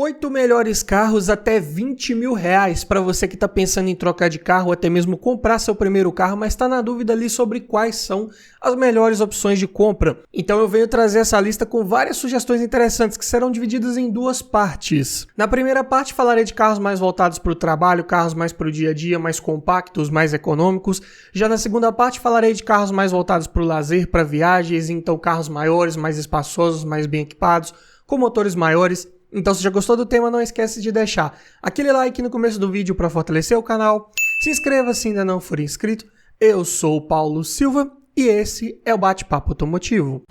8 melhores carros até 20 mil reais para você que está pensando em trocar de carro ou até mesmo comprar seu primeiro carro, mas está na dúvida ali sobre quais são as melhores opções de compra. Então eu venho trazer essa lista com várias sugestões interessantes que serão divididas em duas partes. Na primeira parte falarei de carros mais voltados para o trabalho, carros mais para o dia a dia, mais compactos, mais econômicos. Já na segunda parte falarei de carros mais voltados para o lazer, para viagens, então carros maiores, mais espaçosos, mais bem equipados, com motores maiores. Então, se já gostou do tema, não esquece de deixar aquele like no começo do vídeo para fortalecer o canal. Se inscreva se ainda não for inscrito. Eu sou o Paulo Silva e esse é o Bate-Papo Automotivo.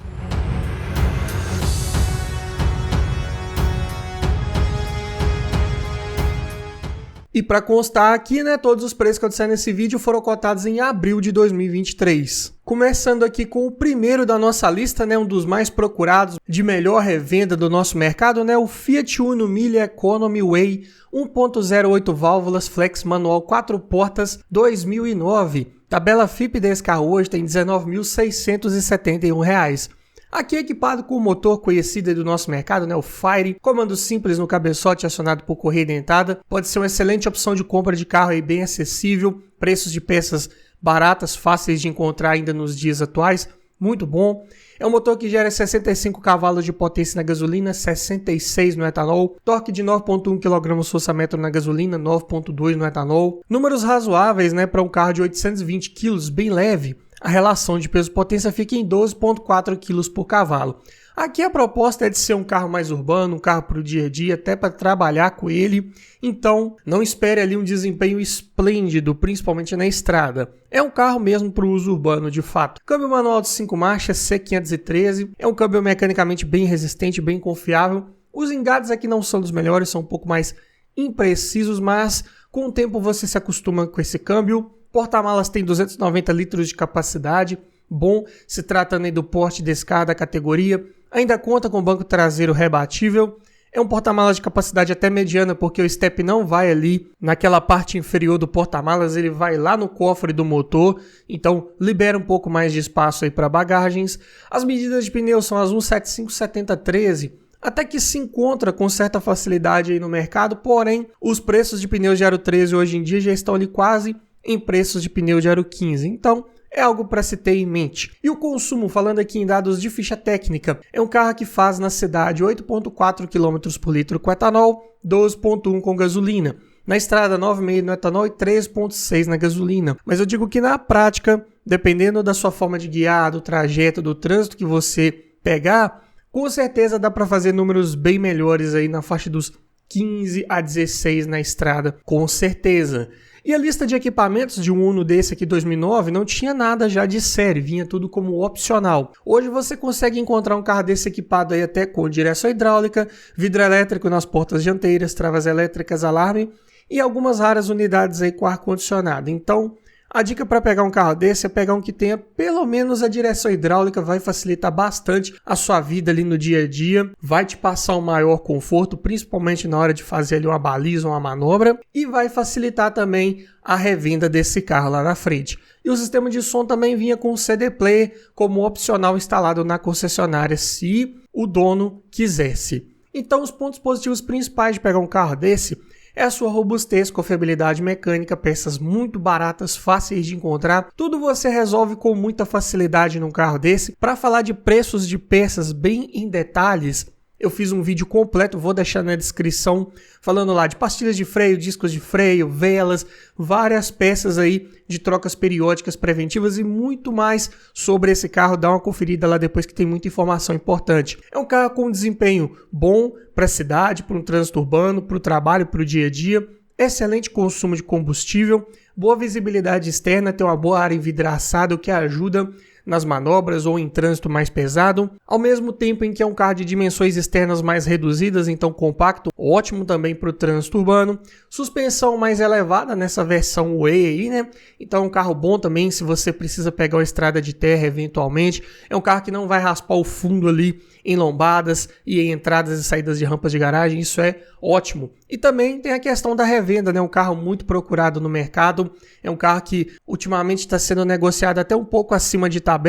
E para constar aqui, todos os preços que eu disser nesse vídeo foram cotados em abril de 2023. Começando aqui com o primeiro da nossa lista, um dos mais procurados, de melhor revenda do nosso mercado, o Fiat Uno Mille Economy Way 1.08 válvulas flex manual 4 portas 2009. Tabela FIPE desse carro hoje tem R$ 19.671. Aqui é equipado com o motor conhecido do nosso mercado, o Fire, comando simples no cabeçote acionado por correia dentada, pode ser uma excelente opção de compra de carro aí bem acessível, preços de peças baratas, fáceis de encontrar ainda nos dias atuais, muito bom. É um motor que gera 65 cavalos de potência na gasolina, 66 no etanol, torque de 9.1 kgfm na gasolina, 9.2 no etanol. Números razoáveis, para um carro de 820 kg, bem leve. A relação de peso-potência fica em 12,4 kg por cavalo. Aqui a proposta é de ser um carro mais urbano, um carro para o dia a dia, até para trabalhar com ele. Então, não espere ali um desempenho esplêndido, principalmente na estrada. É um carro mesmo para o uso urbano, de fato. Câmbio manual de 5 marchas, C513. É um câmbio mecanicamente bem resistente, bem confiável. Os engates aqui não são dos melhores, são um pouco mais imprecisos, mas com o tempo você se acostuma com esse câmbio. Porta-malas tem 290 litros de capacidade, bom, se tratando do porte desse carro da categoria. Ainda conta com banco traseiro rebatível. É um porta-malas de capacidade até mediana, porque o step não vai ali naquela parte inferior do porta-malas, ele vai lá no cofre do motor, então libera um pouco mais de espaço aí para bagagens. As medidas de pneu são as 175/70/13, até que se encontra com certa facilidade aí no mercado, porém os preços de pneus de aro 13 hoje em dia já estão ali quase em preços de pneu de aro 15, então é algo para se ter em mente. E o consumo, falando aqui em dados de ficha técnica, é um carro que faz na cidade 8,4 km por litro com etanol, 12,1 com gasolina. Na estrada 9,5 no etanol e 3,6 na gasolina. Mas eu digo que na prática, dependendo da sua forma de guiar, do trajeto, do trânsito que você pegar, com certeza dá para fazer números bem melhores aí na faixa dos 15 a 16 na estrada, com certeza. E a lista de equipamentos de um Uno desse aqui 2009 não tinha nada já de série, vinha tudo como opcional. Hoje você consegue encontrar um carro desse equipado aí até com direção hidráulica, vidro elétrico nas portas dianteiras, travas elétricas, alarme e algumas raras unidades aí com ar-condicionado. Então, a dica para pegar um carro desse é pegar um que tenha pelo menos a direção hidráulica, vai facilitar bastante a sua vida ali no dia a dia, vai te passar um maior conforto, principalmente na hora de fazer ali uma baliza, uma manobra, e vai facilitar também a revenda desse carro lá na frente. E o sistema de som também vinha com o CD Player como opcional instalado na concessionária, se o dono quisesse. Então os pontos positivos principais de pegar um carro desse é a sua robustez, confiabilidade mecânica, peças muito baratas, fáceis de encontrar. Tudo você resolve com muita facilidade num carro desse. Para falar de preços de peças bem em detalhes, eu fiz um vídeo completo, vou deixar na descrição, falando lá de pastilhas de freio, discos de freio, velas, várias peças aí de trocas periódicas preventivas e muito mais sobre esse carro. Dá uma conferida lá depois que tem muita informação importante. É um carro com desempenho bom para a cidade, para um trânsito urbano, para o trabalho, para o dia a dia. Excelente consumo de combustível, boa visibilidade externa, tem uma boa área envidraçada, o que ajuda nas manobras ou em trânsito mais pesado, ao mesmo tempo em que é um carro de dimensões externas mais reduzidas, então compacto, ótimo também para o trânsito urbano, suspensão mais elevada nessa versão Way aí, então é um carro bom também se você precisa pegar uma estrada de terra eventualmente, é um carro que não vai raspar o fundo ali em lombadas e em entradas e saídas de rampas de garagem, isso é ótimo. E também tem a questão da revenda, um carro muito procurado no mercado, é um carro que ultimamente está sendo negociado até um pouco acima de tabela,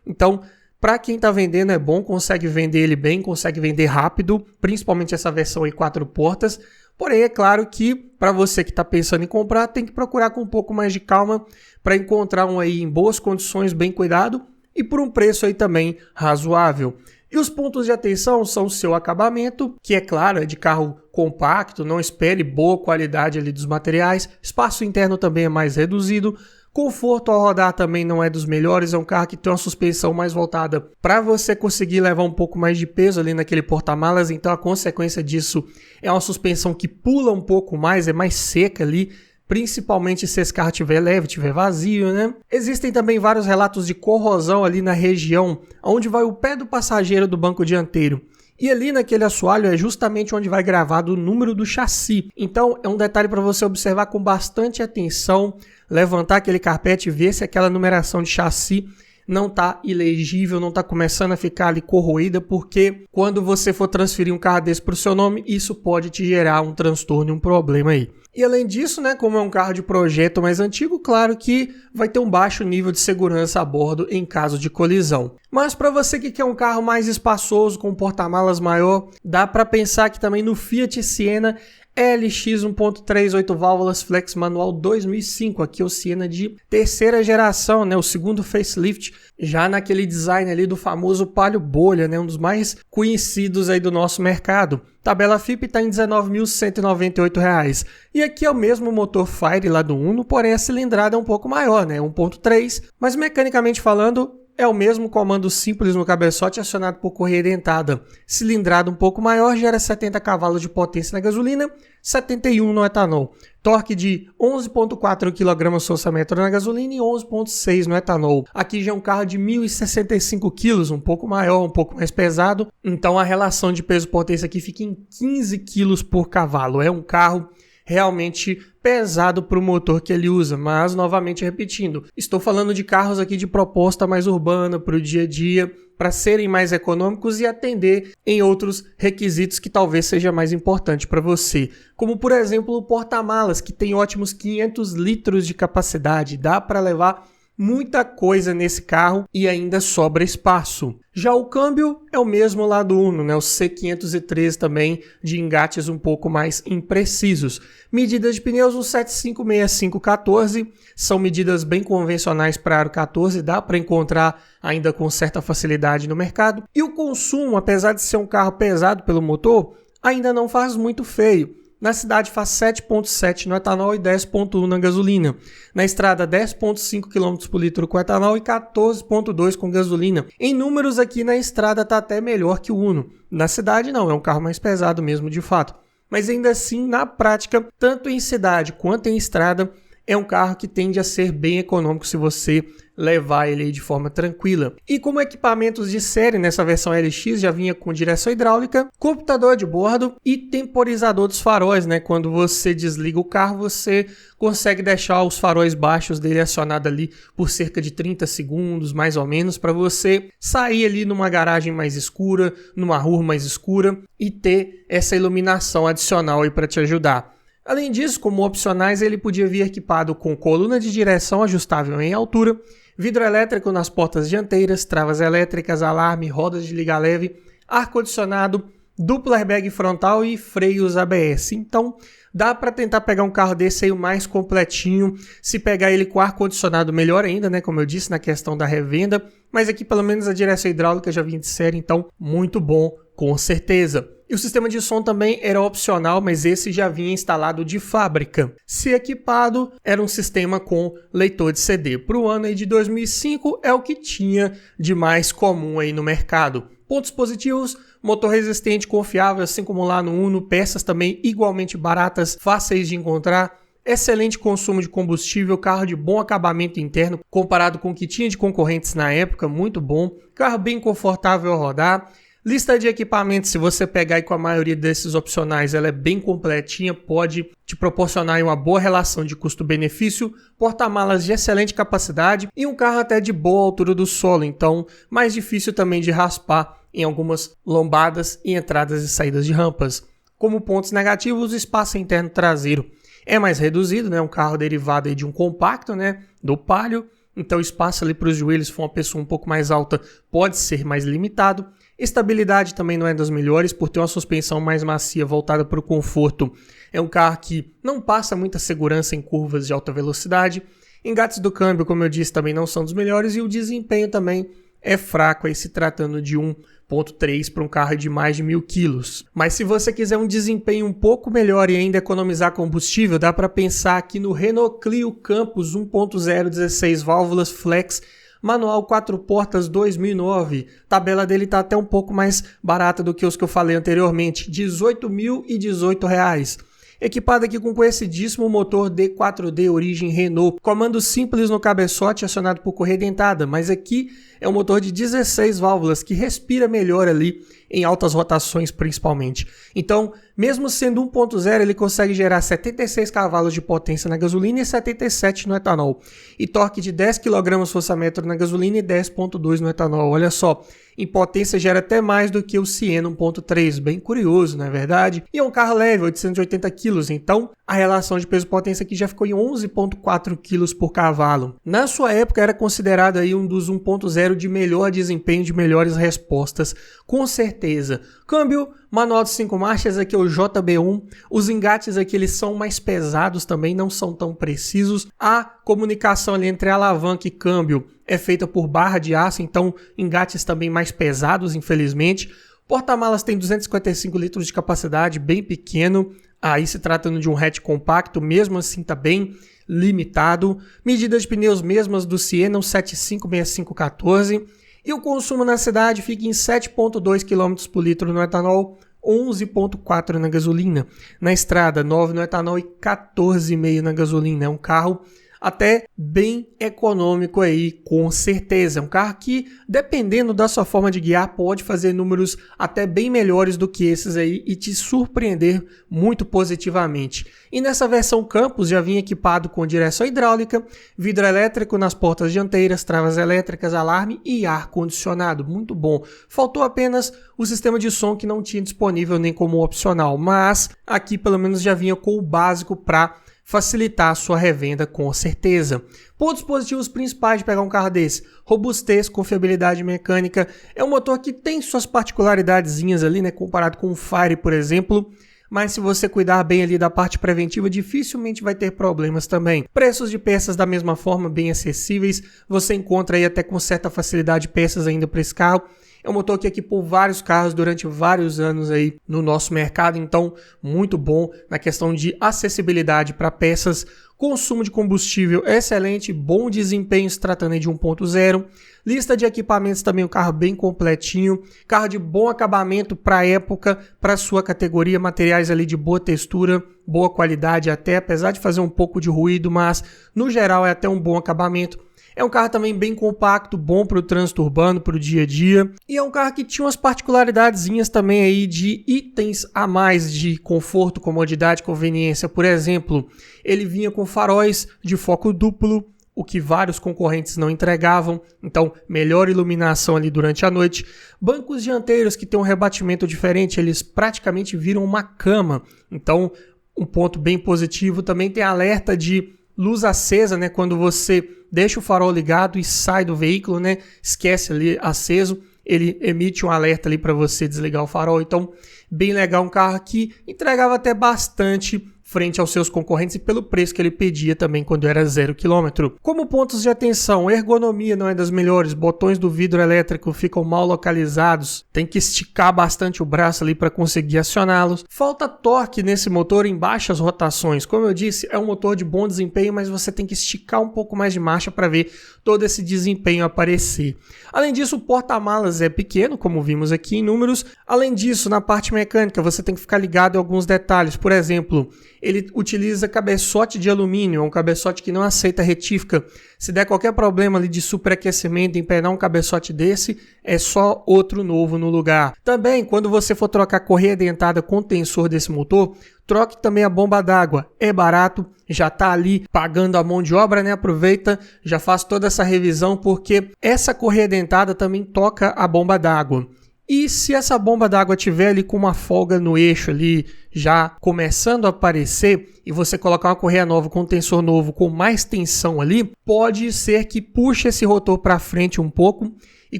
então Para quem está vendendo é bom, consegue vender ele bem, consegue vender rápido, principalmente essa versão aí 4 portas. Porém, é claro que para você que está pensando em comprar, tem que procurar com um pouco mais de calma para encontrar um aí em boas condições, bem cuidado e por um preço aí também razoável. E os pontos de atenção são o seu acabamento, que é claro, é de carro compacto, não espere boa qualidade ali dos materiais, espaço interno também é mais reduzido, conforto ao rodar também não é dos melhores, é um carro que tem uma suspensão mais voltada para você conseguir levar um pouco mais de peso ali naquele porta-malas, então a consequência disso é uma suspensão que pula um pouco mais, é mais seca ali, principalmente se esse carro estiver leve, estiver vazio, né? Existem também vários relatos de corrosão ali na região onde vai o pé do passageiro do banco dianteiro. E ali naquele assoalho é justamente onde vai gravado o número do chassi. Então é um detalhe para você observar com bastante atenção, levantar aquele carpete e ver se aquela numeração de chassi não está ilegível, não está começando a ficar ali corroída, porque quando você for transferir um carro desse para o seu nome, isso pode te gerar um transtorno e um problema aí. E além disso, né, como é um carro de projeto mais antigo, claro que vai ter um baixo nível de segurança a bordo em caso de colisão. Mas para você que quer um carro mais espaçoso, com um porta-malas maior, dá para pensar que também no Fiat Siena LX 1.3 8 válvulas flex manual 2005, aqui é o Siena de terceira geração, né, o segundo facelift, já naquele design ali do famoso Palio Bolha, né, um dos mais conhecidos aí do nosso mercado. Tabela FIP está em R$ 19.198. E aqui é o mesmo motor Fire lá do Uno, porém a cilindrada é um pouco maior, né, 1.3, mas mecanicamente falando é o mesmo comando simples no cabeçote acionado por correia dentada. Cilindrada um pouco maior, gera 70 cavalos de potência na gasolina, 71 no etanol. Torque de 11,4 kgfm na gasolina e 11,6 no etanol. Aqui já é um carro de 1.065 kg, um pouco maior, um pouco mais pesado. Então a relação de peso-potência aqui fica em 15 kg por cavalo. É um carro realmente pesado para o motor que ele usa, mas novamente repetindo, estou falando de carros aqui de proposta mais urbana para o dia a dia, para serem mais econômicos e atender em outros requisitos que talvez seja mais importante para você, como por exemplo o porta-malas, que tem ótimos 500 litros de capacidade, dá para levar muita coisa nesse carro e ainda sobra espaço. Já o câmbio é o mesmo lá do Uno, né? O C513 também, de engates um pouco mais imprecisos. Medidas de pneus, um 756514, são medidas bem convencionais para aro 14, dá para encontrar ainda com certa facilidade no mercado. E o consumo, apesar de ser um carro pesado pelo motor, ainda não faz muito feio. Na cidade faz 7,7 no etanol e 10,1 na gasolina. Na estrada, 10,5 km por litro com etanol e 14,2 com gasolina. Em números aqui na estrada está até melhor que o Uno. Na cidade não, é um carro mais pesado mesmo de fato. Mas ainda assim, na prática, tanto em cidade quanto em estrada, é um carro que tende a ser bem econômico se você levar ele de forma tranquila. E como equipamentos de série nessa versão LX já vinha com direção hidráulica, computador de bordo e temporizador dos faróis, né? Quando você desliga o carro, você consegue deixar os faróis baixos dele acionado ali por cerca de 30 segundos, mais ou menos, para você sair ali numa garagem mais escura, numa rua mais escura e ter essa iluminação adicional aí para te ajudar. Além disso, como opcionais, ele podia vir equipado com coluna de direção ajustável em altura, vidro elétrico nas portas dianteiras, travas elétricas, alarme, rodas de liga leve, ar-condicionado, duplo airbag frontal e freios ABS. Então, dá para tentar pegar um carro desse aí o mais completinho. Se pegar ele com ar-condicionado, melhor ainda, né? Como eu disse, na questão da revenda. Mas aqui, pelo menos, a direção hidráulica já vinha de série, então, muito bom, com certeza. E o sistema de som também era opcional, mas esse já vinha instalado de fábrica. Se equipado, era um sistema com leitor de CD. Para o ano aí de 2005, é o que tinha de mais comum aí no mercado. Pontos positivos: motor resistente, confiável, assim como lá no Uno, peças também igualmente baratas, fáceis de encontrar. Excelente consumo de combustível, carro de bom acabamento interno, comparado com o que tinha de concorrentes na época, muito bom. Carro bem confortável ao rodar. Lista de equipamentos, se você pegar aí com a maioria desses opcionais, ela é bem completinha, pode te proporcionar uma boa relação de custo-benefício, porta-malas de excelente capacidade e um carro até de boa altura do solo, então mais difícil também de raspar em algumas lombadas e entradas e saídas de rampas. Como pontos negativos, o espaço interno traseiro é mais reduzido, né? Um carro derivado aí de um compacto, né? Do Palio. então o espaço ali para os joelhos, se for uma pessoa um pouco mais alta, pode ser mais limitado. Estabilidade também não é das melhores, por ter uma suspensão mais macia voltada para o conforto. É um carro que não passa muita segurança em curvas de alta velocidade. Engates do câmbio, como eu disse, também não são dos melhores, e o desempenho também é fraco, aí se tratando de 1.3 para um carro de mais de 1.000 quilos. Mas se você quiser um desempenho um pouco melhor e ainda economizar combustível, dá para pensar aqui no Renault Clio Campus 1.0 16 válvulas flex, manual 4 portas 2009. A tabela dele está até um pouco mais barata do que os que eu falei anteriormente, R$ 18.018. Equipado aqui com um conhecidíssimo motor D4D origem Renault, comando simples no cabeçote acionado por correia dentada, mas aqui é um motor de 16 válvulas que respira melhor ali em altas rotações principalmente. Então, mesmo sendo 1.0, ele consegue gerar 76 cavalos de potência na gasolina e 77 no etanol. E torque de 10 kgfm na gasolina e 10.2 no etanol. Olha só, em potência gera até mais do que o Siena 1.3, bem curioso, não é verdade? E é um carro leve, 880 kg, então a relação de peso-potência aqui já ficou em 11.4 kg por cavalo. Na sua época era considerado aí um dos 1.0 de melhor desempenho, de melhores respostas, com certeza. Câmbio manual de 5 marchas, aqui é o JB1. Os engates aqui eles são mais pesados também, não são tão precisos. A comunicação ali entre alavanca e câmbio é feita por barra de aço, então engates também mais pesados, infelizmente. Porta-malas tem 255 litros de capacidade, bem pequeno. Aí se tratando de um hatch compacto, mesmo assim está bem limitado. Medidas de pneus mesmas do Siena, 756514. E o consumo na cidade fica em 7,2 km por litro no etanol, 11,4 na gasolina. Na estrada, 9 no etanol e 14,5 na gasolina. É um carro até bem econômico aí, com certeza. É um carro que, dependendo da sua forma de guiar, pode fazer números até bem melhores do que esses aí e te surpreender muito positivamente. E nessa versão Campus já vinha equipado com direção hidráulica, vidro elétrico nas portas dianteiras, travas elétricas, alarme e ar-condicionado. Muito bom. Faltou apenas o sistema de som que não tinha disponível nem como opcional, mas aqui pelo menos já vinha com o básico para facilitar a sua revenda com certeza. Pontos positivos principais de pegar um carro desse: robustez, confiabilidade mecânica. É um motor que tem suas particularidadezinhas ali, né, comparado com o Fire, por exemplo, mas se você cuidar bem ali da parte preventiva, dificilmente vai ter problemas também. Preços de peças da mesma forma, bem acessíveis. Você encontra aí até com certa facilidade peças ainda para esse carro. É um motor que equipou vários carros durante vários anos aí no nosso mercado, então muito bom na questão de acessibilidade para peças, consumo de combustível excelente, bom desempenho se tratando aí de 1.0, lista de equipamentos também, um carro bem completinho, carro de bom acabamento para a época, para sua categoria, materiais ali de boa textura, boa qualidade até, apesar de fazer um pouco de ruído, mas no geral é até um bom acabamento. É um carro também bem compacto, bom para o trânsito urbano, para o dia a dia. E é um carro que tinha umas particularidadezinhas também aí de itens a mais de conforto, comodidade, conveniência. Por exemplo, ele vinha com faróis de foco duplo, o que vários concorrentes não entregavam. Então, melhor iluminação ali durante a noite. Bancos dianteiros que tem um rebatimento diferente, eles praticamente viram uma cama. Então, um ponto bem positivo. Também tem alerta de luz acesa, né? Quando você deixa o farol ligado e sai do veículo, né? Esquece ali aceso, ele emite um alerta ali para você desligar o farol. Então, bem legal, um carro que entregava até bastante frente aos seus concorrentes e pelo preço que ele pedia também quando era 0 km. Como pontos de atenção, ergonomia não é das melhores, botões do vidro elétrico ficam mal localizados, tem que esticar bastante o braço ali para conseguir acioná-los. Falta torque nesse motor em baixas rotações, como eu disse, é um motor de bom desempenho, mas você tem que esticar um pouco mais de marcha para ver todo esse desempenho aparecer. Além disso, o porta-malas é pequeno, como vimos aqui em números. Além disso, na parte mecânica, você tem que ficar ligado em alguns detalhes. Por exemplo, ele utiliza cabeçote de alumínio, é um cabeçote que não aceita retífica. Se der qualquer problema ali de superaquecimento, empenar um cabeçote desse, é só outro novo no lugar. Também, quando você for trocar correia dentada com o tensor desse motor, troque também a bomba d'água. É barato, já está ali pagando a mão de obra, né? Aproveita, já faz toda essa revisão, porque essa correia dentada também toca a bomba d'água. E se essa bomba d'água tiver ali com uma folga no eixo ali, já começando a aparecer, e você colocar uma correia nova com um tensor novo com mais tensão ali, pode ser que puxe esse rotor para frente um pouco e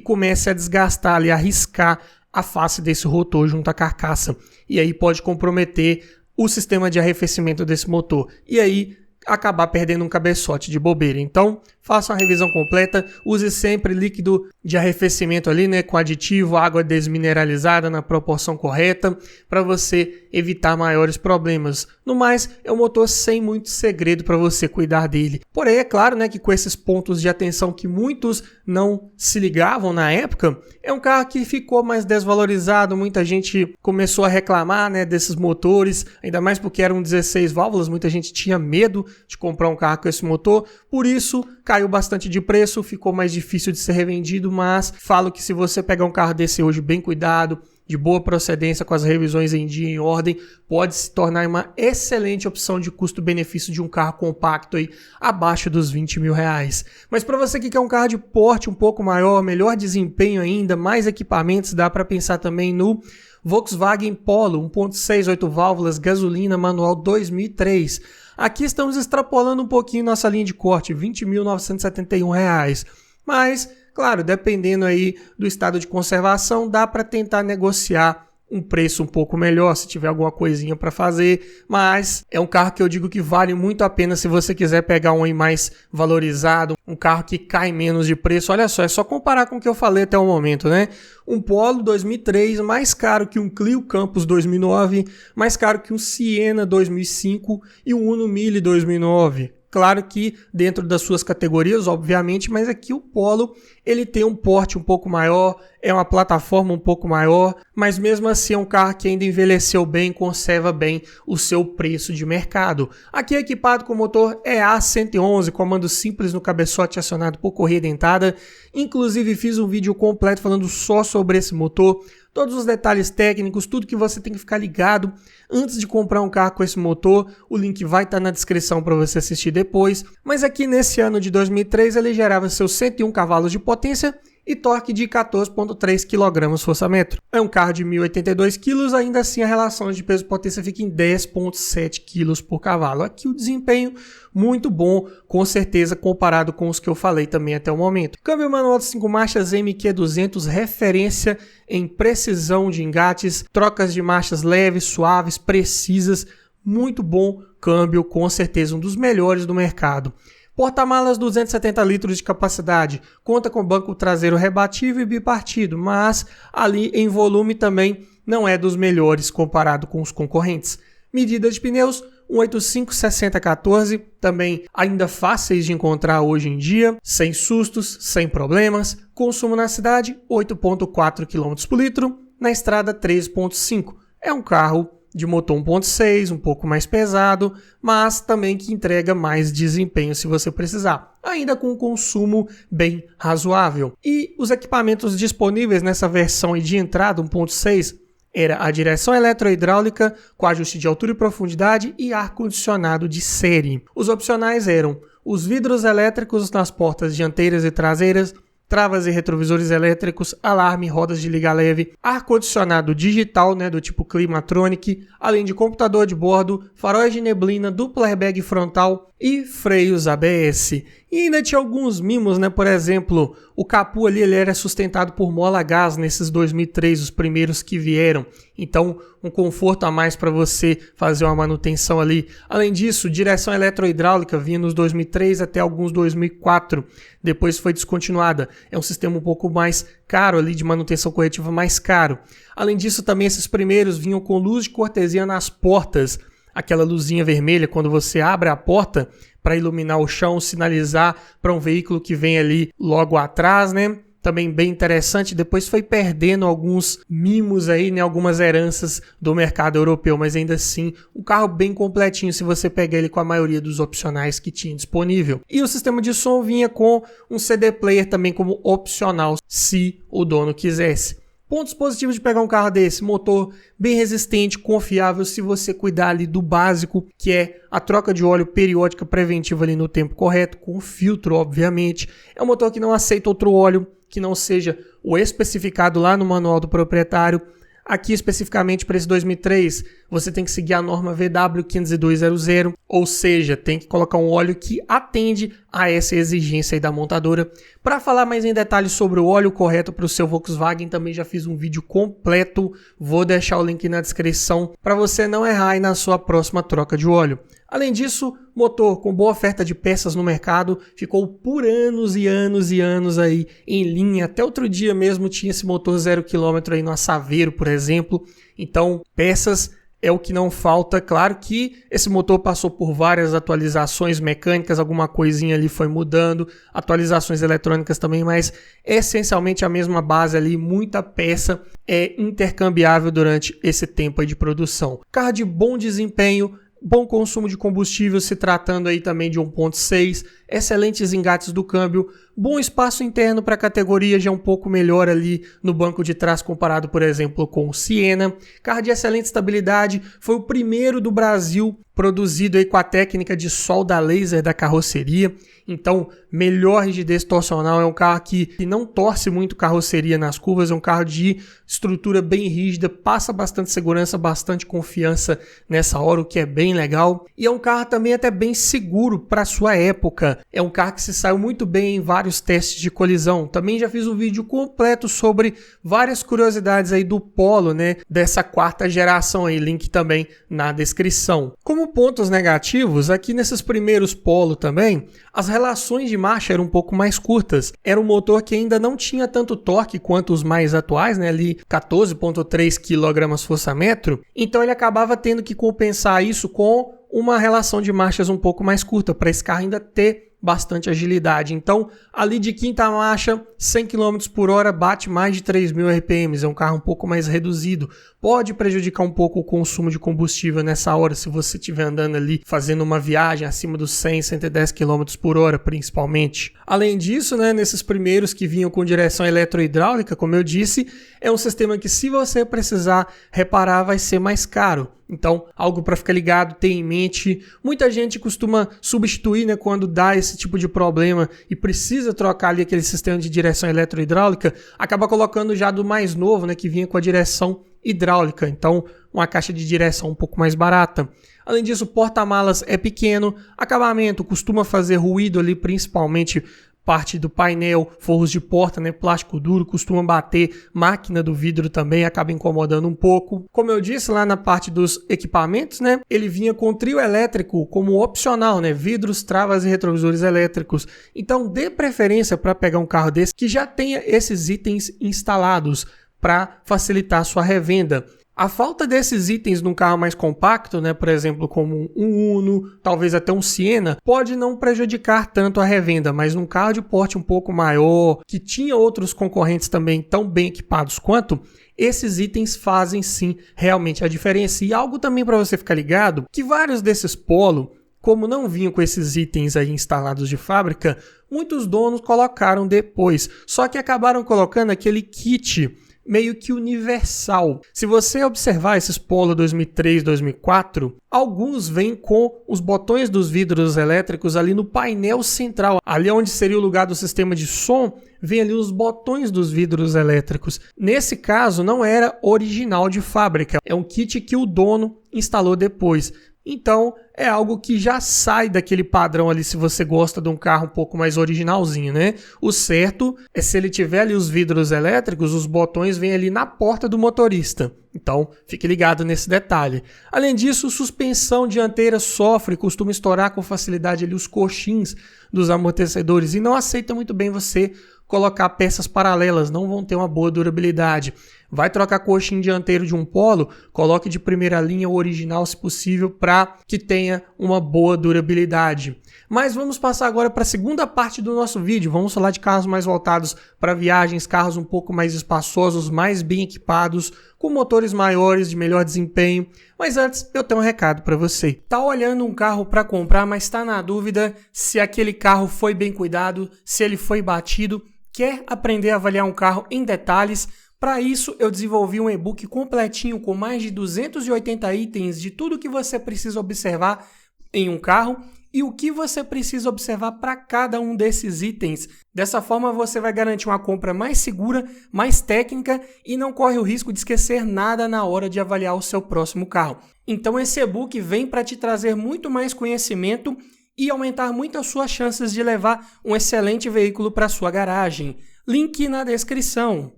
comece a desgastar ali, a riscar a face desse rotor junto à carcaça. E aí pode comprometer o sistema de arrefecimento desse motor. E aí acabar perdendo um cabeçote de bobeira. Então, faça uma revisão completa, use sempre líquido de arrefecimento ali, né, com aditivo, água desmineralizada na proporção correta, para você evitar maiores problemas. No mais, é um motor sem muito segredo para você cuidar dele. Porém, é claro, né, que com esses pontos de atenção que muitos não se ligavam na época, é um carro que ficou mais desvalorizado, muita gente começou a reclamar, né, desses motores, ainda mais porque eram 16 válvulas, muita gente tinha medo de comprar um carro com esse motor, por isso caiu bastante de preço, ficou mais difícil de ser revendido, mas falo que se você pegar um carro desse hoje bem cuidado, de boa procedência, com as revisões em dia, em ordem, pode se tornar uma excelente opção de custo-benefício de um carro compacto aí, abaixo dos 20 mil reais. Mas para você que quer um carro de porte um pouco maior, melhor desempenho ainda, mais equipamentos, dá para pensar também no Volkswagen Polo 1.6, 8 válvulas, gasolina, manual 2003. Aqui estamos extrapolando um pouquinho nossa linha de corte, R$ 20.971. Mas, claro, dependendo aí do estado de conservação, dá para tentar negociar um preço um pouco melhor, se tiver alguma coisinha para fazer, mas é um carro que eu digo que vale muito a pena se você quiser pegar um aí mais valorizado, um carro que cai menos de preço. Olha só, é só comparar com o que eu falei até o momento, né? Um Polo 2003 mais caro que um Clio Campus 2009, mais caro que um Siena 2005 e um Uno Mille 2009. Claro que dentro das suas categorias, obviamente, mas aqui o Polo ele tem um porte um pouco maior, é uma plataforma um pouco maior, mas mesmo assim é um carro que ainda envelheceu bem, conserva bem o seu preço de mercado. Aqui é equipado com motor EA111, comando simples no cabeçote acionado por correia dentada. Inclusive fiz um vídeo completo falando só sobre esse motor, todos os detalhes técnicos, tudo que você tem que ficar ligado antes de comprar um carro com esse motor. O link vai estar na descrição para você assistir depois. Mas aqui nesse ano de 2003 ele gerava seus 101 cavalos de potência e torque de 14,3 kgfm. É um carro de 1.082 kg, ainda assim a relação de peso-potência fica em 10,7 kg por cavalo. Aqui o desempenho muito bom, com certeza comparado com os que eu falei também até o momento. Câmbio manual de 5 marchas MQ200, referência em precisão de engates, trocas de marchas leves, suaves, precisas, muito bom câmbio, com certeza um dos melhores do mercado. Porta-malas 270 litros de capacidade, conta com banco traseiro rebatível e bipartido, mas ali em volume também não é dos melhores comparado com os concorrentes. Medida de pneus 185/60/14, também ainda fáceis de encontrar hoje em dia, sem sustos, sem problemas. Consumo na cidade 8,4 km por litro, na estrada 3,5. É um carro de motor 1.6, um pouco mais pesado, mas também que entrega mais desempenho se você precisar, ainda com um consumo bem razoável. E os equipamentos disponíveis nessa versão de entrada 1.6 era a direção eletrohidráulica com ajuste de altura e profundidade e ar-condicionado de série. Os opcionais eram os vidros elétricos nas portas dianteiras e traseiras, travas e retrovisores elétricos, alarme, rodas de liga leve, ar-condicionado digital, né, do tipo Climatronic, além de computador de bordo, faróis de neblina, duplo airbag frontal e freios ABS. E ainda tinha alguns mimos, né? Por exemplo, o capô ali ele era sustentado por mola a gás nesses 2003, os primeiros que vieram. Então, um conforto a mais para você fazer uma manutenção ali. Além disso, direção eletrohidráulica vinha nos 2003 até alguns 2004. Depois foi descontinuada. É um sistema um pouco mais caro ali, de manutenção corretiva mais caro. Além disso, também esses primeiros vinham com luz de cortesia nas portas. Aquela luzinha vermelha quando você abre a porta para iluminar o chão, sinalizar para um veículo que vem ali logo atrás, né? Também bem interessante. Depois foi perdendo alguns mimos aí, né? Algumas heranças do mercado europeu, mas ainda assim um carro bem completinho se você pegar ele com a maioria dos opcionais que tinha disponível. E o sistema de som vinha com um CD player também como opcional, se o dono quisesse. Pontos positivos de pegar um carro desse: motor bem resistente, confiável se você cuidar ali do básico, que é a troca de óleo periódica preventiva ali no tempo correto, com filtro, obviamente. É um motor que não aceita outro óleo, que não seja o especificado lá no manual do proprietário. Aqui especificamente para esse 2003, você tem que seguir a norma VW15200, ou seja, tem que colocar um óleo que atende a essa exigência aí da montadora. Para falar mais em detalhes sobre o óleo correto para o seu Volkswagen, também já fiz um vídeo completo, vou deixar o link na descrição para você não errar aí na sua próxima troca de óleo. Além disso, motor com boa oferta de peças no mercado, ficou por anos e anos e anos aí em linha. Até outro dia mesmo tinha esse motor 0 km aí no Saveiro, por exemplo. Então, peças é o que não falta. Claro que esse motor passou por várias atualizações mecânicas, alguma coisinha ali foi mudando, atualizações eletrônicas também, mas essencialmente a mesma base ali, muita peça é intercambiável durante esse tempo aí de produção. Carro de bom desempenho, bom consumo de combustível, se tratando aí também de 1.6, excelentes engates do câmbio, bom espaço interno para a categoria, já um pouco melhor ali no banco de trás comparado, por exemplo, com o Siena. Carro de excelente estabilidade, foi o primeiro do Brasil produzido aí com a técnica de solda laser da carroceria. Então, melhor rigidez torcional, é um carro que não torce muito carroceria nas curvas, é um carro de estrutura bem rígida, passa bastante segurança, bastante confiança nessa hora, o que é bem legal. E é um carro também até bem seguro para sua época. É um carro que se saiu muito bem em vários testes de colisão. Também já fiz um vídeo completo sobre várias curiosidades aí do Polo, né, dessa quarta geração aí, link também na descrição. Como pontos negativos, aqui nesses primeiros Polo também, as relações de marcha eram um pouco mais curtas. Era um motor que ainda não tinha tanto torque quanto os mais atuais, né, ali 14,3 kgfm. Então ele acabava tendo que compensar isso com uma relação de marchas um pouco mais curta, para esse carro ainda ter bastante agilidade. Então, ali de quinta marcha, 100 km por hora, bate mais de 3.000 RPMs, é um carro um pouco mais reduzido. Pode prejudicar um pouco o consumo de combustível nessa hora, se você estiver andando ali, fazendo uma viagem acima dos 100, 110 km por hora, principalmente. Além disso, né, nesses primeiros que vinham com direção eletrohidráulica, como eu disse, é um sistema que, se você precisar reparar, vai ser mais caro. Então, algo para ficar ligado, ter em mente. Muita gente costuma substituir, né, quando dá esse tipo de problema e precisa trocar ali aquele sistema de direção eletrohidráulica, acaba colocando já do mais novo, né, que vinha com a direção hidráulica. Então, uma caixa de direção um pouco mais barata. Além disso, o porta-malas é pequeno, acabamento costuma fazer ruído ali, principalmente parte do painel, forros de porta, né, plástico duro, costuma bater, máquina do vidro também acaba incomodando um pouco. Como eu disse lá na parte dos equipamentos, né, ele vinha com trio elétrico como opcional, né, vidros, travas e retrovisores elétricos. Então, dê preferência para pegar um carro desse que já tenha esses itens instalados para facilitar a sua revenda. A falta desses itens num carro mais compacto, né, por exemplo, como um Uno, talvez até um Siena, pode não prejudicar tanto a revenda, mas num carro de porte um pouco maior, que tinha outros concorrentes também tão bem equipados quanto, esses itens fazem sim realmente a diferença. E algo também para você ficar ligado, que vários desses Polo, como não vinham com esses itens aí instalados de fábrica, muitos donos colocaram depois, só que acabaram colocando aquele kit meio que universal. Se você observar esses Polo 2003, 2004, alguns vêm com os botões dos vidros elétricos ali no painel central. Ali onde seria o lugar do sistema de som, vem ali os botões dos vidros elétricos. Nesse caso, não era original de fábrica. É um kit que o dono instalou depois. Então, é algo que já sai daquele padrão ali, se você gosta de um carro um pouco mais originalzinho, né? O certo é, se ele tiver ali os vidros elétricos, os botões vêm ali na porta do motorista. Então, fique ligado nesse detalhe. Além disso, suspensão dianteira sofre, costuma estourar com facilidade ali os coxins dos amortecedores e não aceita muito bem você colocar peças paralelas, não vão ter uma boa durabilidade. Vai trocar coxinho dianteiro de um Polo, coloque de primeira linha o original, se possível, para que tenha uma boa durabilidade. Mas vamos passar agora para a segunda parte do nosso vídeo. Vamos falar de carros mais voltados para viagens, carros um pouco mais espaçosos, mais bem equipados, com motores maiores, de melhor desempenho. Mas antes, eu tenho um recado para você. Tá olhando um carro para comprar, mas está na dúvida se aquele carro foi bem cuidado, se ele foi batido, quer aprender a avaliar um carro em detalhes? Para isso, eu desenvolvi um e-book completinho com mais de 280 itens de tudo que você precisa observar em um carro e o que você precisa observar para cada um desses itens. Dessa forma, você vai garantir uma compra mais segura, mais técnica e não corre o risco de esquecer nada na hora de avaliar o seu próximo carro. Então, esse e-book vem para te trazer muito mais conhecimento e aumentar muito as suas chances de levar um excelente veículo para sua garagem. Link na descrição.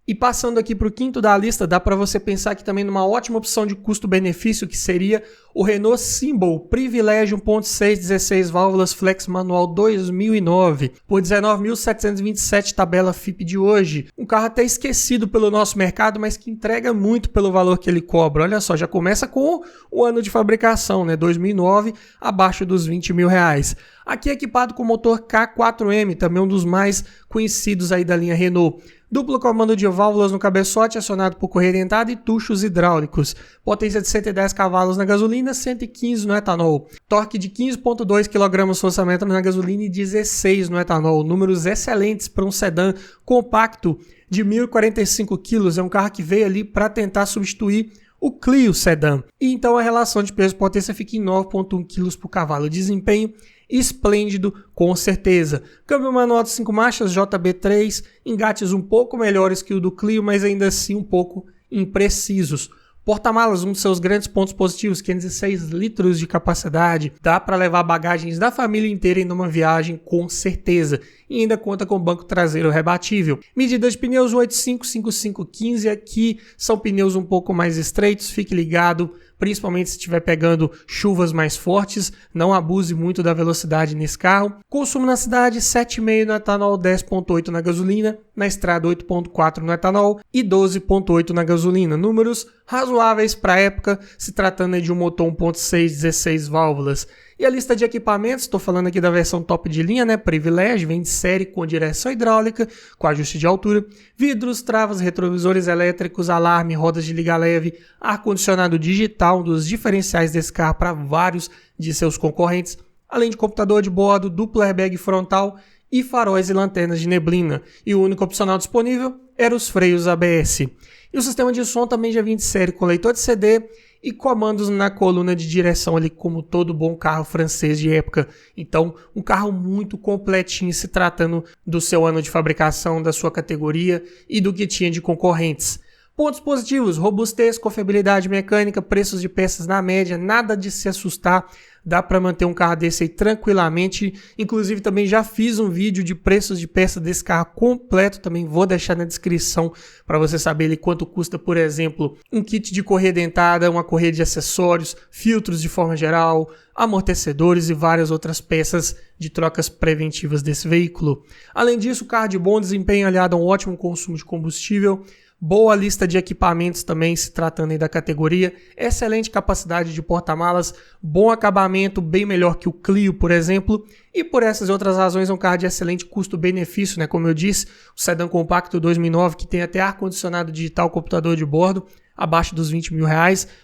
E passando aqui para o quinto da lista, dá para você pensar aqui também numa ótima opção de custo-benefício, que seria o Renault Symbol Privilege 1.6 16 válvulas Flex Manual 2009, por 19.727 tabela FIP de hoje. Um carro até esquecido pelo nosso mercado, mas que entrega muito pelo valor que ele cobra. Olha só, já começa com o ano de fabricação, né? 2009, abaixo dos R$20 mil. Aqui equipado com motor K4M, também um dos mais conhecidos aí da linha Renault. Duplo comando de válvulas no cabeçote, acionado por correia dentada e tuchos hidráulicos. Potência de 110 cavalos na gasolina, 115 no etanol. Torque de 15,2 kgfm na gasolina e 16 no etanol. Números excelentes para um sedã compacto de 1.045 kg. É um carro que veio ali para tentar substituir o Clio Sedan. E então a relação de peso-potência fica em 9,1 kg por cavalo. Desempenho esplêndido, com certeza. Câmbio manual de 5 marchas, JB3, engates um pouco melhores que o do Clio, mas ainda assim um pouco imprecisos. Porta-malas, um dos seus grandes pontos positivos, 506 litros de capacidade. Dá para levar bagagens da família inteira em uma viagem, com certeza. E ainda conta com banco traseiro rebatível. Medida de pneus 855515, aqui são pneus um pouco mais estreitos, fique ligado, principalmente se estiver pegando chuvas mais fortes, não abuse muito da velocidade nesse carro. Consumo na cidade, 7,5 no etanol, 10,8 na gasolina, na estrada 8,4 no etanol e 12,8 na gasolina. Números razoáveis para a época, se tratando de um motor 1.6 16 válvulas. E a lista de equipamentos, estou falando aqui da versão top de linha, né? Privilege, vem de série com direção hidráulica, com ajuste de altura, vidros, travas, retrovisores elétricos, alarme, rodas de liga leve, ar-condicionado digital, um dos diferenciais desse carro para vários de seus concorrentes, além de computador de bordo, duplo airbag frontal e faróis e lanternas de neblina. E o único opcional disponível era os freios ABS. E o sistema de som também já vinha de série com leitor de CD e comandos na coluna de direção ali, como todo bom carro francês de época. Então, um carro muito completinho se tratando do seu ano de fabricação, da sua categoria e do que tinha de concorrentes. Pontos positivos: robustez, confiabilidade mecânica, preços de peças na média, nada de se assustar. Dá para manter um carro desse aí tranquilamente. Inclusive também já fiz um vídeo de preços de peça desse carro completo. Também vou deixar na descrição para você saber ali quanto custa, por exemplo, um kit de correia dentada, uma correia de acessórios, filtros de forma geral, amortecedores e várias outras peças de trocas preventivas desse veículo. Além disso, o carro de bom desempenho aliado a um ótimo consumo de combustível, boa lista de equipamentos também, se tratando aí da categoria, excelente capacidade de porta-malas, bom acabamento, bem melhor que o Clio, por exemplo, e por essas outras razões é um carro de excelente custo-benefício, né? Como eu disse, o sedã compacto 2009, que tem até ar-condicionado digital, computador de bordo, abaixo dos R$20 mil,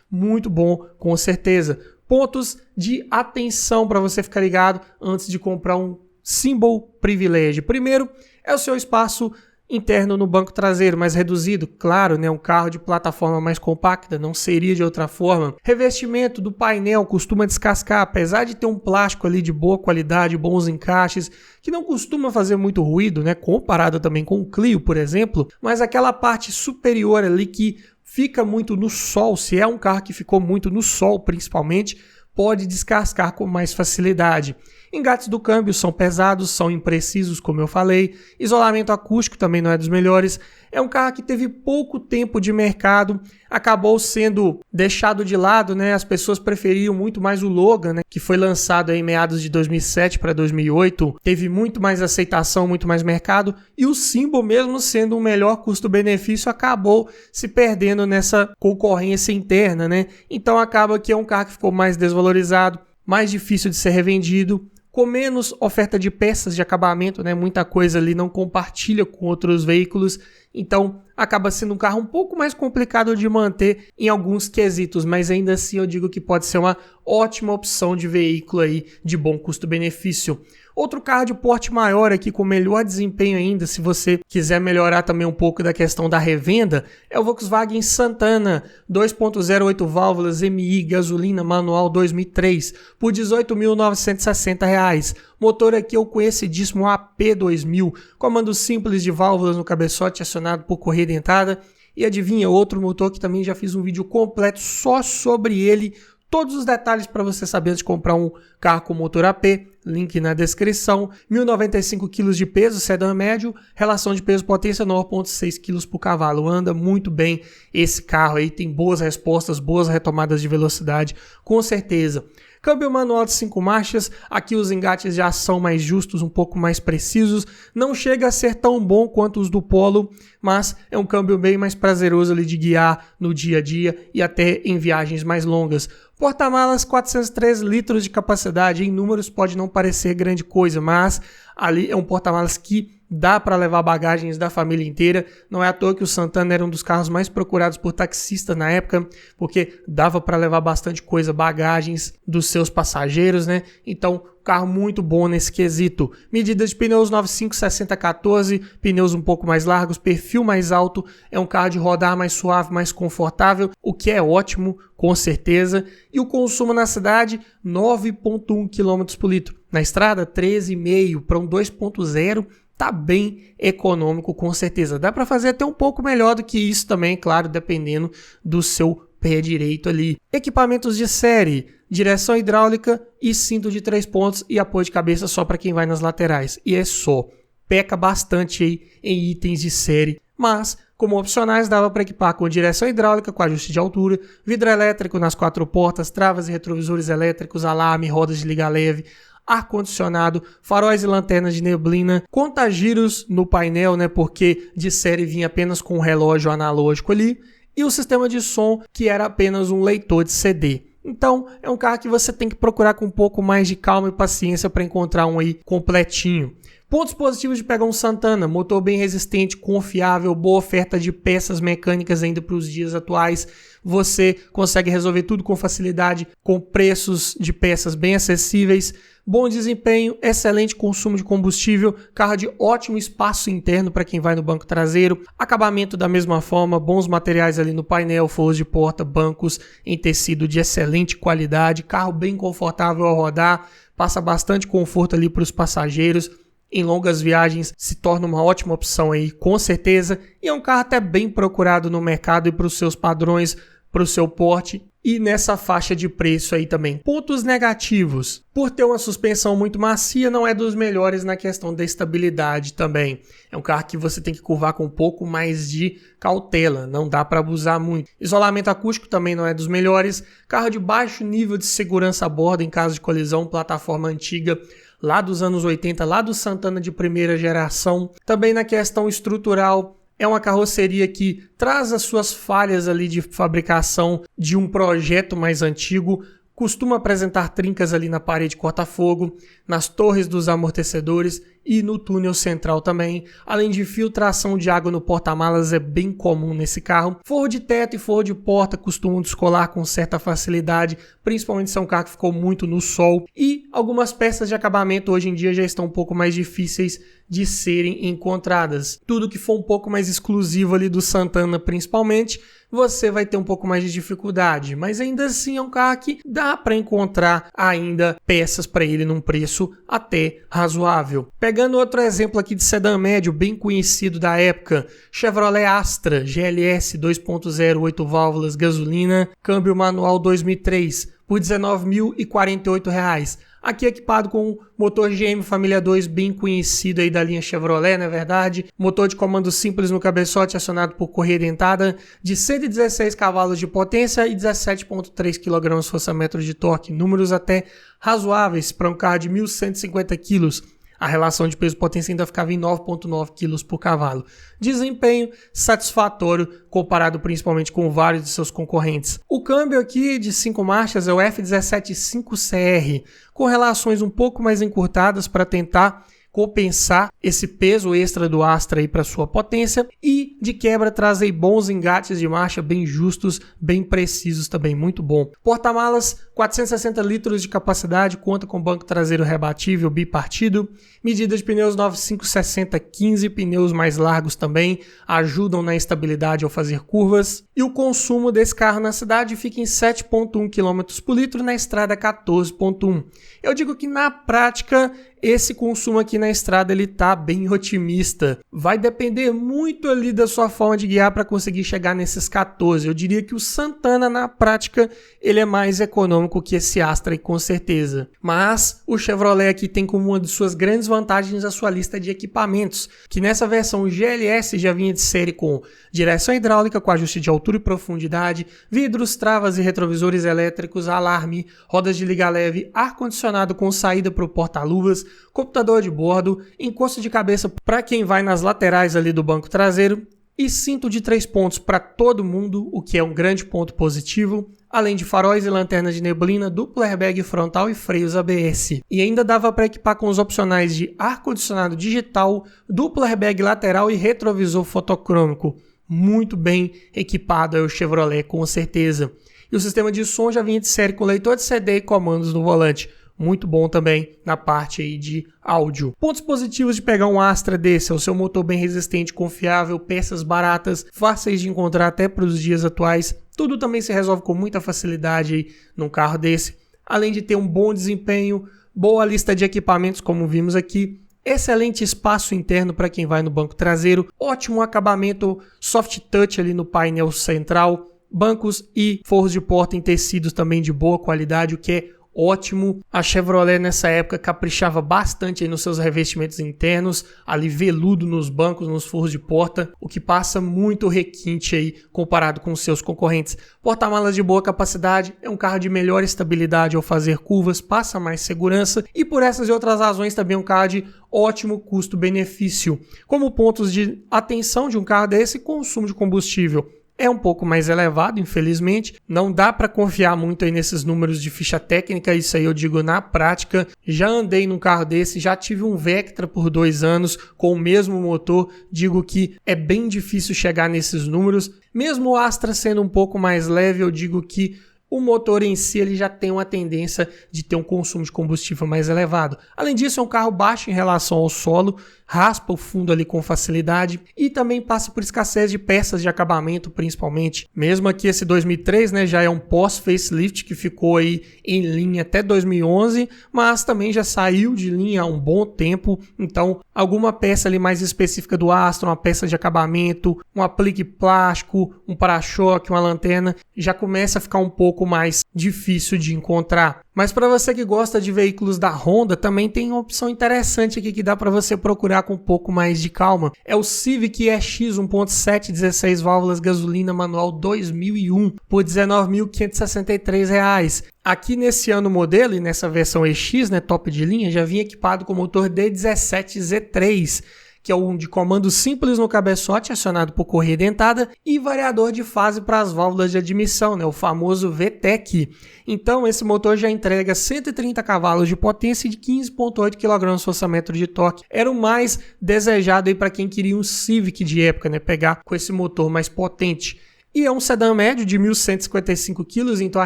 muito bom, com certeza. Pontos de atenção para você ficar ligado antes de comprar um Symbol Privilege. Primeiro, é o seu espaço interno no banco traseiro, mais reduzido, claro, né? Um carro de plataforma mais compacta, não seria de outra forma. Revestimento do painel costuma descascar, apesar de ter um plástico ali de boa qualidade, bons encaixes, que não costuma fazer muito ruído, né? Comparado também com o Clio, por exemplo, mas aquela parte superior ali que fica muito no sol, se é um carro que ficou muito no sol principalmente, pode descascar com mais facilidade. Engates do câmbio são pesados, são imprecisos, como eu falei. Isolamento acústico também não é dos melhores. É um carro que teve pouco tempo de mercado, acabou sendo deixado de lado, né? As pessoas preferiam muito mais o Logan, né? Que foi lançado em meados de 2007 para 2008. Teve muito mais aceitação, muito mais mercado. E o Symbol, mesmo sendo um melhor custo-benefício, acabou se perdendo nessa concorrência interna, né? Então acaba que é um carro que ficou mais desvalorizado, mais difícil de ser revendido, com menos oferta de peças de acabamento, né? Muita coisa ali não compartilha com outros veículos, Então acaba sendo um carro um pouco mais complicado de manter em alguns quesitos, mas ainda assim eu digo que pode ser uma ótima opção de veículo aí de bom custo-benefício. Outro carro de porte maior aqui com melhor desempenho ainda, se você quiser melhorar também um pouco da questão da revenda, é o Volkswagen Santana 2.0 8 válvulas MI gasolina manual 2003 por R$ 18.960. Motor aqui é o conhecidíssimo AP2000, comando simples de válvulas no cabeçote acionado por correia dentada. E adivinha, outro motor que também já fiz um vídeo completo só sobre ele. Todos os detalhes para você saber antes de comprar um carro com motor AP, link na descrição. 1.095 kg de peso, sedã médio, relação de peso-potência 9,6 kg por cavalo. Anda muito bem esse carro aí, tem boas respostas, boas retomadas de velocidade, com certeza. Câmbio manual de 5 marchas, aqui os engates já são mais justos, um pouco mais precisos, não chega a ser tão bom quanto os do Polo, mas é um câmbio bem mais prazeroso ali de guiar no dia a dia e até em viagens mais longas. Porta-malas 403 litros de capacidade, em números pode não parecer grande coisa, mas ali é um porta-malas que dá para levar bagagens da família inteira. Não é à toa que o Santana era um dos carros mais procurados por taxistas na época, porque dava para levar bastante coisa, bagagens dos seus passageiros, né? Então, carro muito bom nesse quesito. Medida de pneus 95, 60, 14, pneus um pouco mais largos, perfil mais alto, é um carro de rodar mais suave, mais confortável, o que é ótimo, com certeza. E o consumo na cidade, 9,1 km por litro. Na estrada, 13,5 para um 2.0, tá bem econômico, com certeza. Dá para fazer até um pouco melhor do que isso também, claro, dependendo do seu pé direito ali. Equipamentos de série, direção hidráulica e cinto de 3 pontos e apoio de cabeça só para quem vai nas laterais. E é só. Peca bastante aí em itens de série, mas como opcionais dava para equipar com direção hidráulica com ajuste de altura, vidro elétrico nas 4 portas, travas e retrovisores elétricos, alarme, rodas de liga leve, ar-condicionado, faróis e lanternas de neblina, contagiros no painel, né, porque de série vinha apenas com um relógio analógico ali, e o sistema de som que era apenas um leitor de CD. Então, é um carro que você tem que procurar com um pouco mais de calma e paciência para encontrar um aí completinho. Pontos positivos de pegar um Santana, motor bem resistente, confiável, boa oferta de peças mecânicas ainda para os dias atuais. Você consegue resolver tudo com facilidade, com preços de peças bem acessíveis. Bom desempenho, excelente consumo de combustível, carro de ótimo espaço interno para quem vai no banco traseiro, acabamento da mesma forma, bons materiais ali no painel, forros de porta, bancos em tecido de excelente qualidade, carro bem confortável ao rodar, passa bastante conforto ali para os passageiros. Em longas viagens se torna uma ótima opção aí, com certeza, e é um carro até bem procurado no mercado e para os seus padrões, para o seu porte e nessa faixa de preço aí também. Pontos negativos: por ter uma suspensão muito macia, não é dos melhores na questão da estabilidade também. É um carro que você tem que curvar com um pouco mais de cautela, não dá para abusar muito. Isolamento acústico também não é dos melhores. Carro de baixo nível de segurança a bordo em caso de colisão, plataforma antiga lá dos anos 80, lá do Santana de primeira geração. Também na questão estrutural, é uma carroceria que traz as suas falhas ali de fabricação de um projeto mais antigo, costuma apresentar trincas ali na parede corta-fogo, nas torres dos amortecedores e no túnel central também, além de filtração de água no porta-malas é bem comum nesse carro. Forro de teto e forro de porta costumam descolar com certa facilidade, principalmente se é um carro que ficou muito no sol, e algumas peças de acabamento hoje em dia já estão um pouco mais difíceis de serem encontradas. Tudo que for um pouco mais exclusivo ali do Santana principalmente, você vai ter um pouco mais de dificuldade, mas ainda assim é um carro que dá para encontrar ainda peças para ele num preço até razoável. Pegando outro exemplo aqui de sedã médio bem conhecido da época, Chevrolet Astra GLS 2.0 8 válvulas gasolina, câmbio manual 2003 por R$ 19.048. Aqui equipado com motor GM Família 2 bem conhecido aí da linha Chevrolet, na verdade. Motor de comando simples no cabeçote acionado por correia dentada, de 116 cavalos de potência e 17,3 kgfm de torque. Números até razoáveis para um carro de 1.150 kg. A relação de peso-potência ainda ficava em 9,9 kg por cavalo. Desempenho satisfatório comparado principalmente com vários de seus concorrentes. O câmbio aqui de 5 marchas é o F175CR, com relações um pouco mais encurtadas para tentar compensar esse peso extra do Astra aí para sua potência e de quebra traz aí bons engates de marcha bem justos, bem precisos também, muito bom. Porta-malas, 460 litros de capacidade, conta com banco traseiro rebatível bipartido, medida de pneus 95/60/15, pneus mais largos também, ajudam na estabilidade ao fazer curvas e o consumo desse carro na cidade fica em 7,1 km por litro, na estrada 14,1. Eu digo que na prática esse consumo aqui na estrada ele tá bem otimista. Vai depender muito ali da sua forma de guiar para conseguir chegar nesses 14. Eu diria que o Santana na prática ele é mais econômico que esse Astra aí, com certeza. Mas o Chevrolet aqui tem como uma de suas grandes vantagens a sua lista de equipamentos, que nessa versão GLS já vinha de série com direção hidráulica com ajuste de altura e profundidade, vidros, travas e retrovisores elétricos, alarme, rodas de liga leve, ar-condicionado com saída para o porta-luvas, computador de bordo, encosto de cabeça para quem vai nas laterais ali do banco traseiro e cinto de 3 pontos para todo mundo, o que é um grande ponto positivo, além de faróis e lanternas de neblina, duplo airbag frontal e freios ABS. E ainda dava para equipar com os opcionais de ar-condicionado digital, duplo airbag lateral e retrovisor fotocrômico. Muito bem equipado é o Chevrolet, com certeza. E o sistema de som já vinha de série com leitor de CD e comandos no volante. Muito bom também na parte aí de áudio. Pontos positivos de pegar um Astra desse é o seu motor bem resistente, confiável, peças baratas, fáceis de encontrar até para os dias atuais. Tudo também se resolve com muita facilidade aí num carro desse. Além de ter um bom desempenho, boa lista de equipamentos como vimos aqui, excelente espaço interno para quem vai no banco traseiro, ótimo acabamento soft touch ali no painel central, bancos e forros de porta em tecidos também de boa qualidade, o que é ótimo. A Chevrolet nessa época caprichava bastante aí nos seus revestimentos internos, ali veludo nos bancos, nos forros de porta, o que passa muito requinte aí comparado com os seus concorrentes. Porta-malas de boa capacidade, é um carro de melhor estabilidade ao fazer curvas, passa mais segurança e por essas e outras razões também é um carro de ótimo custo-benefício. Como pontos de atenção de um carro desse, consumo de combustível é um pouco mais elevado, infelizmente. Não dá para confiar muito aí nesses números de ficha técnica, isso aí eu digo na prática. Já andei num carro desse, já tive um Vectra por 2 anos com o mesmo motor. Digo que é bem difícil chegar nesses números. Mesmo o Astra sendo um pouco mais leve, eu digo que o motor em si ele já tem uma tendência de ter um consumo de combustível mais elevado. Além disso, é um carro baixo em relação ao solo, raspa o fundo ali com facilidade e também passa por escassez de peças de acabamento, principalmente. Mesmo aqui esse 2003, né, já é um pós-facelift que ficou aí em linha até 2011, mas também já saiu de linha há um bom tempo. Então, alguma peça ali mais específica do Astra, uma peça de acabamento, um aplique plástico, um para-choque, uma lanterna, já começa a ficar um pouco mais difícil de encontrar. Mas para você que gosta de veículos da Honda, também tem uma opção interessante aqui que dá para você procurar com um pouco mais de calma. É o Civic EX 1.7 16 válvulas gasolina manual 2001 por R$ 19.563. Aqui nesse ano modelo e nessa versão EX, né, top de linha, já vinha equipado com motor D17 Z3, que é um de comando simples no cabeçote, acionado por correia dentada, e variador de fase para as válvulas de admissão, né, o famoso VTEC. Então, esse motor já entrega 130 cavalos de potência e de 15,8 kgfm de torque. Era o mais desejado para quem queria um Civic de época, né, pegar com esse motor mais potente. E é um sedã médio de 1.155 kg, então a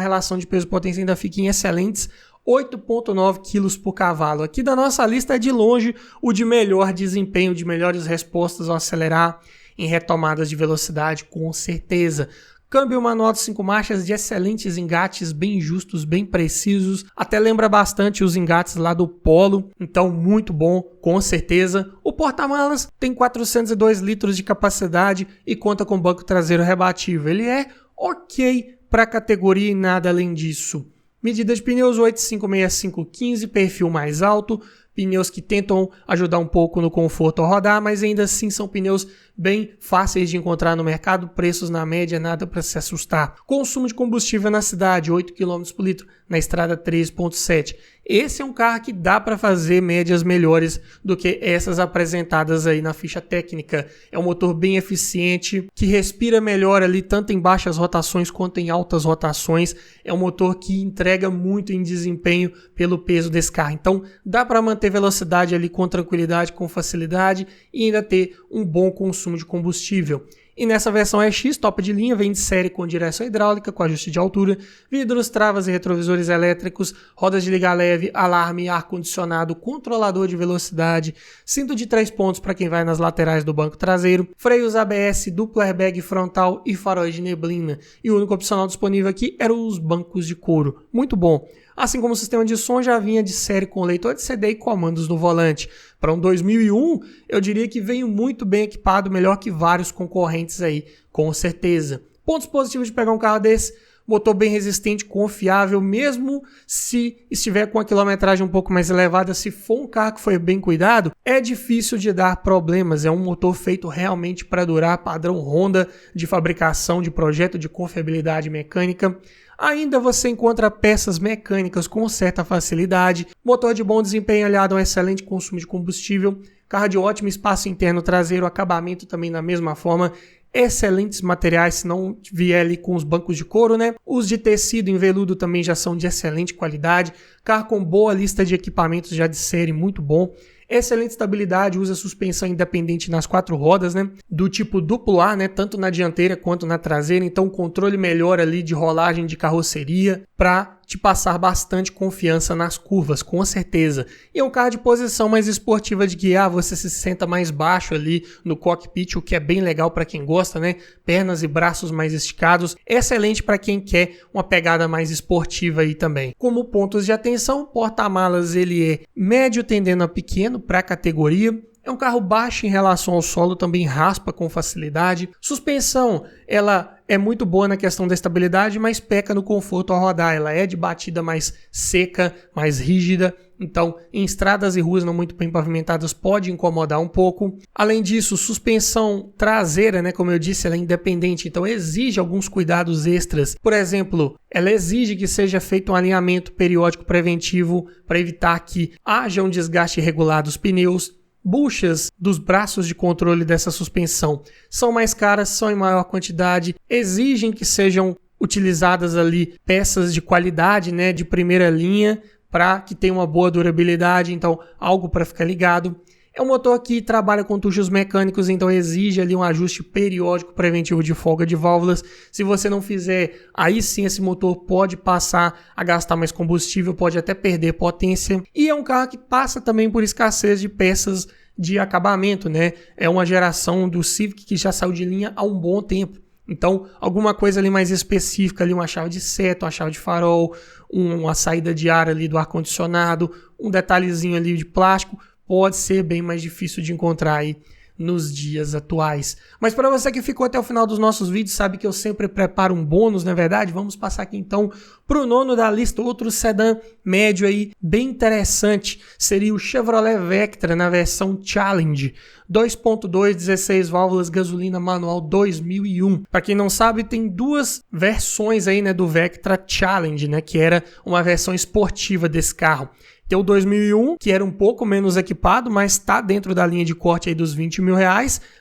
relação de peso-potência ainda fica em excelentes 8,9 kg por cavalo. Aqui da nossa lista é de longe o de melhor desempenho, de melhores respostas ao acelerar em retomadas de velocidade, com certeza. Câmbio manual de 5 marchas de excelentes engates, bem justos, bem precisos. Até lembra bastante os engates lá do Polo, então muito bom, com certeza. O porta-malas tem 402 litros de capacidade e conta com banco traseiro rebatível. Ele é ok para a categoria e nada além disso. Medida de pneus 8,565/15, perfil mais alto, pneus que tentam ajudar um pouco no conforto ao rodar, mas ainda assim são pneus bem fáceis de encontrar no mercado, preços na média, nada para se assustar. Consumo de combustível na cidade, 8 km por litro, na estrada 3,7. Esse é um carro que dá para fazer médias melhores do que essas apresentadas aí na ficha técnica. É um motor bem eficiente, que respira melhor ali tanto em baixas rotações quanto em altas rotações. É um motor que entrega muito em desempenho pelo peso desse carro. Então dá para manter ter velocidade ali com tranquilidade, com facilidade e ainda ter um bom consumo de combustível. E nessa versão EX, top de linha, vem de série com direção hidráulica, com ajuste de altura, vidros, travas e retrovisores elétricos, rodas de liga leve, alarme, ar-condicionado, controlador de velocidade, cinto de 3 pontos para quem vai nas laterais do banco traseiro, freios ABS, duplo airbag frontal e faróis de neblina. E o único opcional disponível aqui eram os bancos de couro. Muito bom. Assim como o sistema de som já vinha de série com leitor de CD e comandos no volante. Para um 2001, eu diria que veio muito bem equipado, melhor que vários concorrentes aí, com certeza. Pontos positivos de pegar um carro desse: motor bem resistente, confiável, mesmo se estiver com a quilometragem um pouco mais elevada, se for um carro que foi bem cuidado, é difícil de dar problemas. É um motor feito realmente para durar, padrão Honda de fabricação, de projeto, de confiabilidade mecânica. Ainda você encontra peças mecânicas com certa facilidade, motor de bom desempenho aliado a um excelente consumo de combustível, carro de ótimo espaço interno traseiro, acabamento também da mesma forma, excelentes materiais, se não vier ali com os bancos de couro, né? Os de tecido em veludo também já são de excelente qualidade, carro com boa lista de equipamentos já de série, muito bom. Excelente estabilidade, usa suspensão independente nas 4 rodas, né? Do tipo duplo A, né? Tanto na dianteira quanto na traseira. Então, controle melhor ali de rolagem de carroceria para te passar bastante confiança nas curvas, com certeza. E é um carro de posição mais esportiva de guiar, você se senta mais baixo ali no cockpit, o que é bem legal para quem gosta, né? Pernas e braços mais esticados. Excelente para quem quer uma pegada mais esportiva aí também. Como pontos de atenção, porta-malas ele é médio tendendo a pequeno para a categoria. É um carro baixo em relação ao solo, também raspa com facilidade. Suspensão, ela é muito boa na questão da estabilidade, mas peca no conforto ao rodar. Ela é de batida mais seca, mais rígida. Então, em estradas e ruas não muito bem pavimentadas pode incomodar um pouco. Além disso, suspensão traseira, né, como eu disse, ela é independente, então exige alguns cuidados extras. Por exemplo, ela exige que seja feito um alinhamento periódico preventivo para evitar que haja um desgaste irregular dos pneus. Buchas dos braços de controle dessa suspensão são mais caras, são em maior quantidade, exigem que sejam utilizadas ali peças de qualidade, né, de primeira linha, para que tenha uma boa durabilidade, então algo para ficar ligado. É um motor que trabalha com tuchos mecânicos, então exige ali um ajuste periódico preventivo de folga de válvulas. Se você não fizer, aí sim esse motor pode passar a gastar mais combustível, pode até perder potência. E é um carro que passa também por escassez de peças de acabamento, né? É uma geração do Civic que já saiu de linha há um bom tempo. Então, alguma coisa ali mais específica, ali uma chave de seta, uma chave de farol, uma saída de ar ali do ar-condicionado, um detalhezinho ali de plástico, pode ser bem mais difícil de encontrar aí nos dias atuais. Mas para você que ficou até o final dos nossos vídeos, sabe que eu sempre preparo um bônus, na verdade? Vamos passar aqui então para o nono da lista, outro sedã médio aí, bem interessante. Seria o Chevrolet Vectra na versão Challenge. 2.2, 16 válvulas, gasolina manual 2001. Para quem não sabe, tem duas versões aí, né, do Vectra Challenge, né, que era uma versão esportiva desse carro. Tem o 2001, que era um pouco menos equipado, mas está dentro da linha de corte aí dos R$20 mil,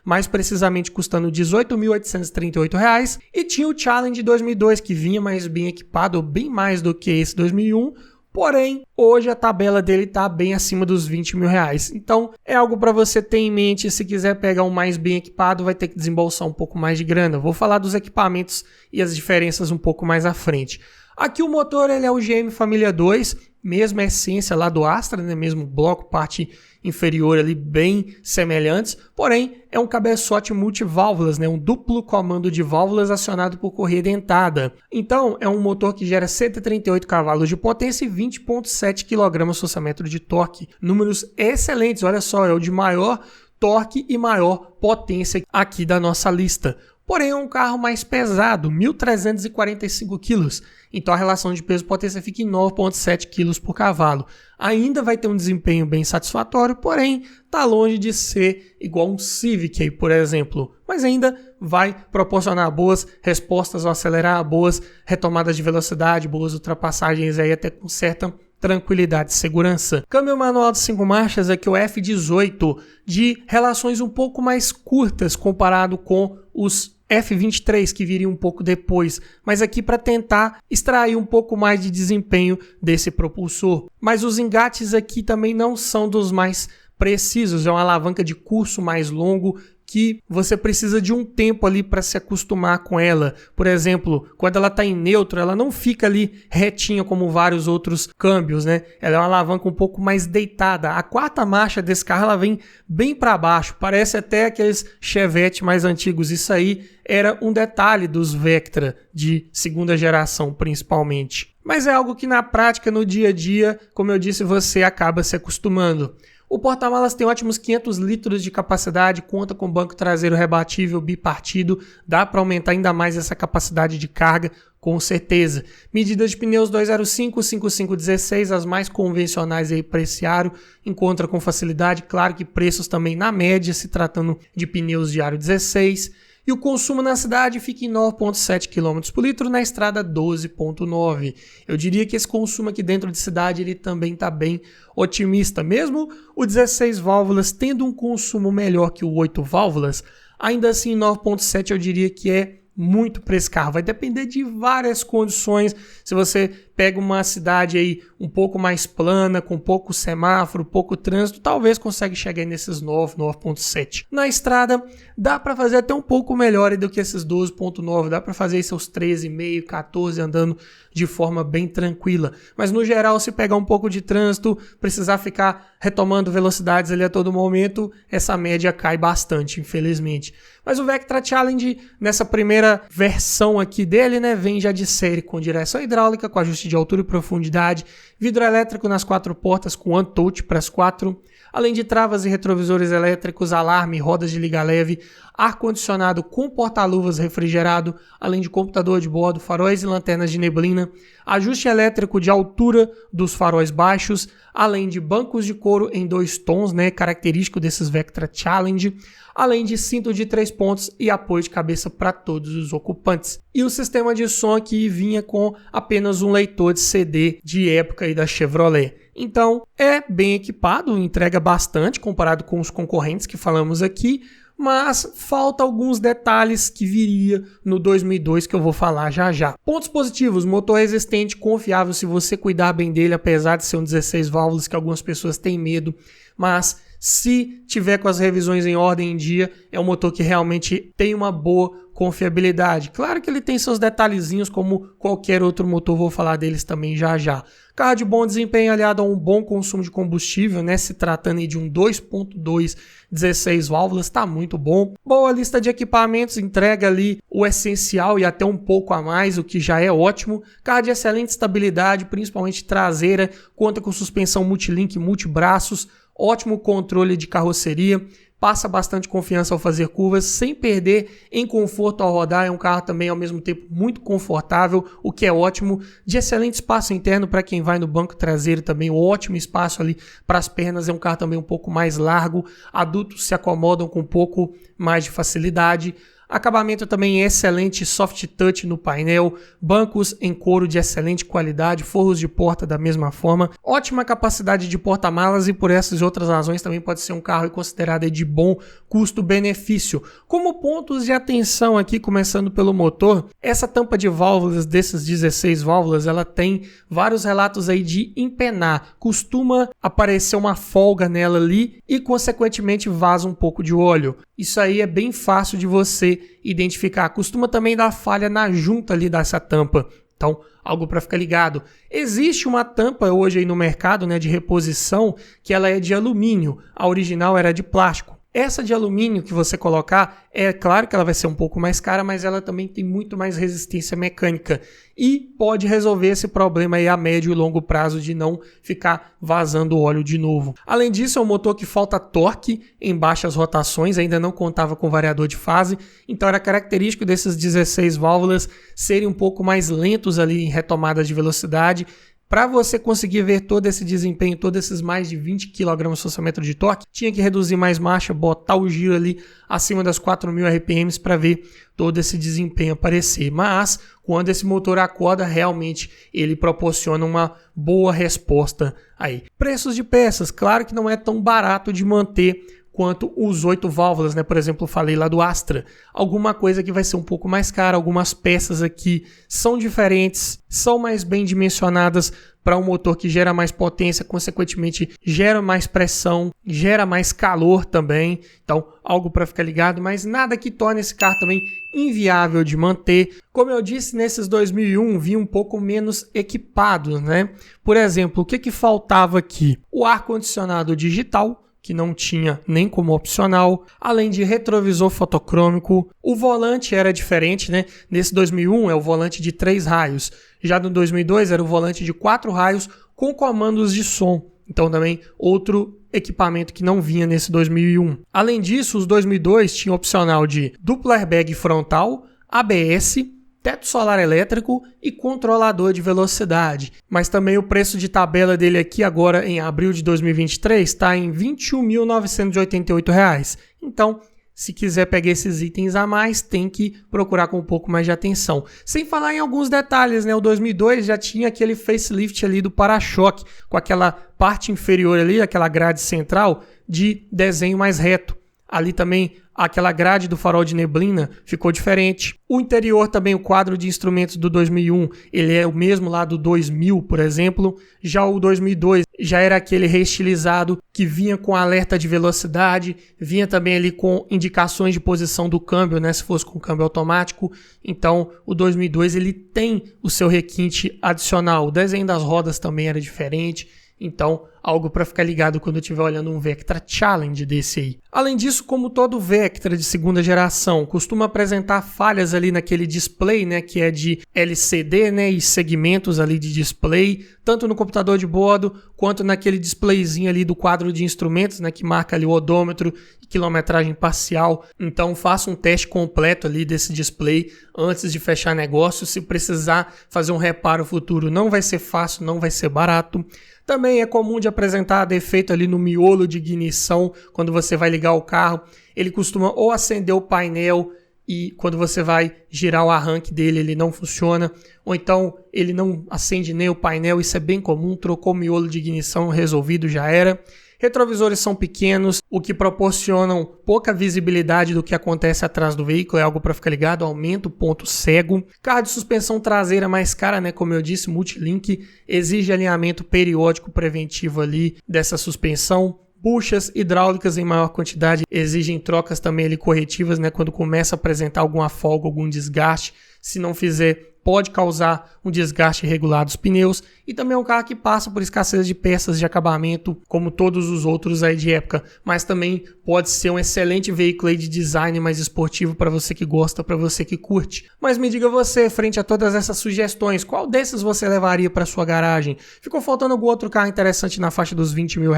mais precisamente custando R$ 18.838. E tinha o Challenge 2002, que vinha mais bem equipado, bem mais do que esse 2001. Porém, hoje a tabela dele está bem acima dos R$20 mil. Então, é algo para você ter em mente. Se quiser pegar um mais bem equipado, vai ter que desembolsar um pouco mais de grana. Vou falar dos equipamentos e as diferenças um pouco mais à frente. Aqui o motor ele é o GM Família 2, mesma essência lá do Astra, né? Mesmo bloco, parte inferior ali bem semelhantes, porém é um cabeçote multiválvulas, né? Um duplo comando de válvulas acionado por correia dentada. Então é um motor que gera 138 cavalos de potência e 20,7 kgfm de torque. Números excelentes, olha só, é o de maior torque e maior potência aqui da nossa lista. Porém, é um carro mais pesado, 1.345 kg. Então, a relação de peso-potência fica em 9,7 kg por cavalo. Ainda vai ter um desempenho bem satisfatório, porém, está longe de ser igual um Civic, aí, por exemplo. Mas ainda vai proporcionar boas respostas ao acelerar, boas retomadas de velocidade, boas ultrapassagens aí até com certa tranquilidade e segurança. Câmbio manual de 5 marchas aqui, o F18, de relações um pouco mais curtas comparado com os F23, que viria um pouco depois, mas aqui para tentar extrair um pouco mais de desempenho desse propulsor. Mas os engates aqui também não são dos mais precisos, é uma alavanca de curso mais longo que você precisa de um tempo ali para se acostumar com ela. Por exemplo, quando ela está em neutro, ela não fica ali retinha como vários outros câmbios, né? Ela é uma alavanca um pouco mais deitada. A quarta marcha desse carro ela vem bem para baixo, parece até aqueles Chevette mais antigos. Isso aí era um detalhe dos Vectra de segunda geração, principalmente. Mas é algo que na prática, no dia a dia, como eu disse, você acaba se acostumando. O porta-malas tem ótimos 500 litros de capacidade, conta com banco traseiro rebatível bipartido, dá para aumentar ainda mais essa capacidade de carga, com certeza. Medidas de pneus 205, 5516, as mais convencionais aí para esse aro, encontra com facilidade, claro que preços também na média, se tratando de pneus de aro 16. E o consumo na cidade fica em 9,7 km por litro, na estrada 12,9. Eu diria que esse consumo aqui dentro de cidade ele também está bem otimista. Mesmo o 16 válvulas tendo um consumo melhor que o 8 válvulas, ainda assim 9,7 eu diria que é muito para esse carro. Vai depender de várias condições. Se você pega uma cidade aí um pouco mais plana, com pouco semáforo, pouco trânsito, talvez consiga chegar nesses 9,7. Na estrada, dá para fazer até um pouco melhor do que esses 12,9. Dá para fazer seus 13,5, 14 andando de forma bem tranquila. Mas no geral, se pegar um pouco de trânsito, precisar ficar retomando velocidades ali a todo momento, essa média cai bastante, infelizmente. Mas o Vectra Challenge, nessa primeira versão aqui dele, né, vem já de série com direção hidráulica, com ajuste de altura e profundidade, vidro elétrico nas 4 portas com One Touch para as 4, além de travas e retrovisores elétricos, alarme, rodas de liga leve, ar-condicionado com porta-luvas refrigerado, além de computador de bordo, faróis e lanternas de neblina, ajuste elétrico de altura dos faróis baixos, além de bancos de couro em 2 tons, né, característico desses Vectra Challenge, além de cinto de 3 pontos e apoio de cabeça para todos os ocupantes. E o sistema de som aqui vinha com apenas um leitor de CD de época aí da Chevrolet. Então é bem equipado, entrega bastante comparado com os concorrentes que falamos aqui, mas falta alguns detalhes que viria no 2002 que eu vou falar já já. Pontos positivos: motor resistente, confiável se você cuidar bem dele, apesar de ser um 16 válvulas que algumas pessoas têm medo, mas se tiver com as revisões em ordem em dia, é um motor que realmente tem uma boa confiabilidade. Claro que ele tem seus detalhezinhos como qualquer outro motor, vou falar deles também já já. Carro de bom desempenho aliado a um bom consumo de combustível, né? Se tratando de um 2.2 16 válvulas, está muito bom. Boa lista de equipamentos, entrega ali o essencial e até um pouco a mais, o que já é ótimo. Carro de excelente estabilidade, principalmente traseira, conta com suspensão multilink, multibraços, ótimo controle de carroceria, passa bastante confiança ao fazer curvas, sem perder em conforto ao rodar. É um carro também ao mesmo tempo muito confortável, o que é ótimo, de excelente espaço interno para quem vai no banco traseiro também, ótimo espaço ali para as pernas. É um carro também um pouco mais largo, adultos se acomodam com um pouco mais de facilidade. Acabamento também excelente, soft touch no painel, bancos em couro de excelente qualidade, forros de porta da mesma forma, ótima capacidade de porta-malas e por essas outras razões também pode ser um carro considerado de bom custo-benefício. Como pontos de atenção aqui, começando pelo motor, essa tampa de válvulas desses 16 válvulas, ela tem vários relatos aí de empenar, costuma aparecer uma folga nela ali e consequentemente vaza um pouco de óleo. Isso aí é bem fácil de você identificar. Costuma também dar falha na junta ali dessa tampa. Então, algo para ficar ligado. Existe uma tampa hoje aí no mercado, né, de reposição, que ela é de alumínio. A original era de plástico. Essa de alumínio que você colocar, é claro que ela vai ser um pouco mais cara, mas ela também tem muito mais resistência mecânica e pode resolver esse problema aí a médio e longo prazo de não ficar vazando óleo de novo. Além disso, é um motor que falta torque em baixas rotações, ainda não contava com variador de fase, então era característico desses 16 válvulas serem um pouco mais lentos ali em retomadas de velocidade. Para você conseguir ver todo esse desempenho, todos esses mais de 20 kgfm de torque, tinha que reduzir mais marcha, botar o giro ali acima das 4.000 RPMs para ver todo esse desempenho aparecer. Mas quando esse motor acorda, realmente ele proporciona uma boa resposta aí. Preços de peças, claro que não é tão barato de manter quanto os 8 válvulas, né? Por exemplo, eu falei lá do Astra. Alguma coisa que vai ser um pouco mais cara, algumas peças aqui são diferentes, são mais bem dimensionadas para um motor que gera mais potência, consequentemente gera mais pressão, gera mais calor também. Então, algo para ficar ligado, mas nada que torne esse carro também inviável de manter. Como eu disse, nesses 2001 vinha um pouco menos equipados, né? Por exemplo, o que faltava aqui? O ar-condicionado digital, que não tinha nem como opcional, além de retrovisor fotocrômico. O volante era diferente, né? Nesse 2001 é o volante de 3 raios. Já no 2002 era o volante de 4 raios com comandos de som. Então também outro equipamento que não vinha nesse 2001. Além disso, os 2002 tinham opcional de duplo airbag frontal, ABS, teto solar elétrico e controlador de velocidade. Mas também o preço de tabela dele aqui agora em abril de 2023 está em R$ 21.988. Então, se quiser pegar esses itens a mais, tem que procurar com um pouco mais de atenção. Sem falar em alguns detalhes, né? O 2002 já tinha aquele facelift ali do para-choque, com aquela parte inferior ali, aquela grade central de desenho mais reto. Ali também aquela grade do farol de neblina ficou diferente. O interior também, o quadro de instrumentos do 2001, ele é o mesmo lá do 2000, por exemplo. Já o 2002 já era aquele reestilizado que vinha com alerta de velocidade, vinha também ali com indicações de posição do câmbio, né, se fosse com câmbio automático. Então, o 2002 ele tem o seu requinte adicional. O desenho das rodas também era diferente. Então, algo para ficar ligado quando eu estiver olhando um Vectra Challenge desse aí. Além disso, como todo Vectra de segunda geração, costuma apresentar falhas ali naquele display, né, que é de LCD, né, e segmentos ali de display, tanto no computador de bordo, quanto naquele displayzinho ali do quadro de instrumentos, né, que marca ali o odômetro e quilometragem parcial. Então, faça um teste completo ali desse display antes de fechar negócio. Se precisar fazer um reparo futuro, não vai ser fácil, não vai ser barato. Também é comum de apresentar defeito ali no miolo de ignição, quando você vai ligar o carro. Ele costuma ou acender o painel e quando você vai girar o arranque dele, ele não funciona. Ou então ele não acende nem o painel, isso é bem comum, trocou o miolo de ignição, resolvido, já era. Retrovisores são pequenos, o que proporcionam pouca visibilidade do que acontece atrás do veículo, é algo para ficar ligado, aumenta o ponto cego. Carro de suspensão traseira mais cara, né? Como eu disse, Multilink, exige alinhamento periódico preventivo ali dessa suspensão. Buchas hidráulicas em maior quantidade exigem trocas também ali corretivas, né? Quando começa a apresentar alguma folga, algum desgaste. Se não fizer, pode causar um desgaste irregular dos pneus. E também é um carro que passa por escassez de peças de acabamento, como todos os outros aí de época. Mas também pode ser um excelente veículo aí de design mais esportivo para você que gosta, para você que curte. Mas me diga você, frente a todas essas sugestões, qual desses você levaria para sua garagem? Ficou faltando algum outro carro interessante na faixa dos R$20 mil?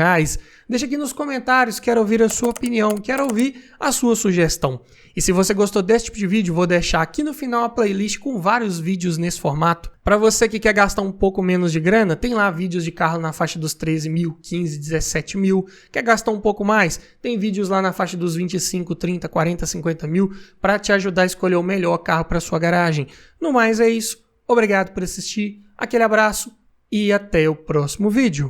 Deixa aqui nos comentários, quero ouvir a sua opinião, quero ouvir a sua sugestão. E se você gostou desse tipo de vídeo, vou deixar aqui no final a playlist com vários vídeos nesse formato. Para você que quer gastar um pouco menos de grana, tem lá vídeos de carro na faixa dos 13 mil, 15, 17 mil. Quer gastar um pouco mais? Tem vídeos lá na faixa dos 25, 30, 40, 50 mil para te ajudar a escolher o melhor carro para sua garagem. No mais é isso. Obrigado por assistir, aquele abraço e até o próximo vídeo.